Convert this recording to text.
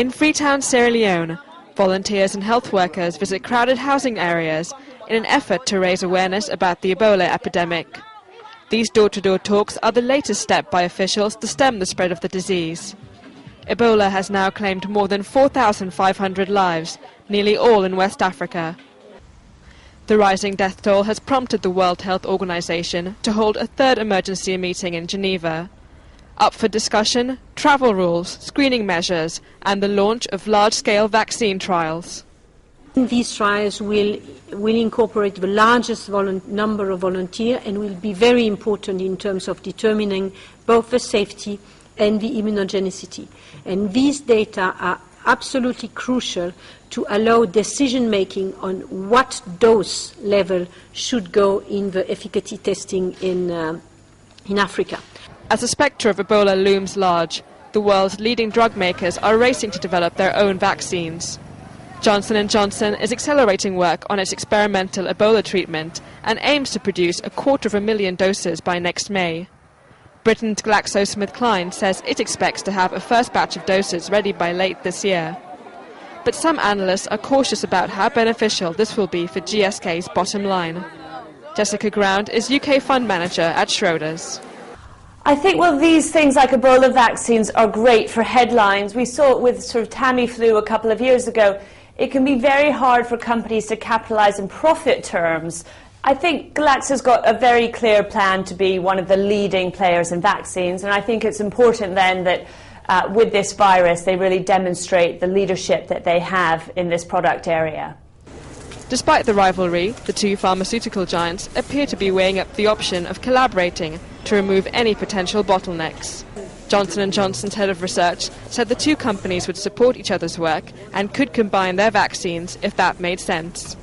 In Freetown, Sierra Leone, volunteers and health workers visit crowded housing areas in an effort to raise awareness about the Ebola epidemic. These door-to-door talks are the latest step by officials to stem the spread of the disease. Ebola has now claimed more than 4,500 lives, nearly all in West Africa. The rising death toll has prompted the World Health Organization to hold a third emergency meeting in Geneva. Up for discussion, travel rules, screening measures, and the launch of large-scale vaccine trials. These trials will incorporate the largest number of volunteers and will be very important in terms of determining both the safety and the immunogenicity. And these data are absolutely crucial to allow decision-making on what dose level should go in the efficacy testing in Africa. As the spectre of Ebola looms large, the world's leading drug makers are racing to develop their own vaccines. Johnson & Johnson is accelerating work on its experimental Ebola treatment and aims to produce 250,000 doses by next May. Britain's GlaxoSmithKline says it expects to have a first batch of doses ready by late this year. But some analysts are cautious about how beneficial this will be for GSK's bottom line. Jessica Ground is UK fund manager at Reuters. I think, well, these things like Ebola vaccines are great for headlines. We saw it with sort of Tamiflu a couple of years ago. It can be very hard for companies to capitalise in profit terms. I think Glaxo's got a very clear plan to be one of the leading players in vaccines, and I think it's important then that with this virus they really demonstrate the leadership that they have in this product area. Despite the rivalry, the two pharmaceutical giants appear to be weighing up the option of collaborating to remove any potential bottlenecks. Johnson & Johnson's head of research said the two companies would support each other's work and could combine their vaccines if that made sense.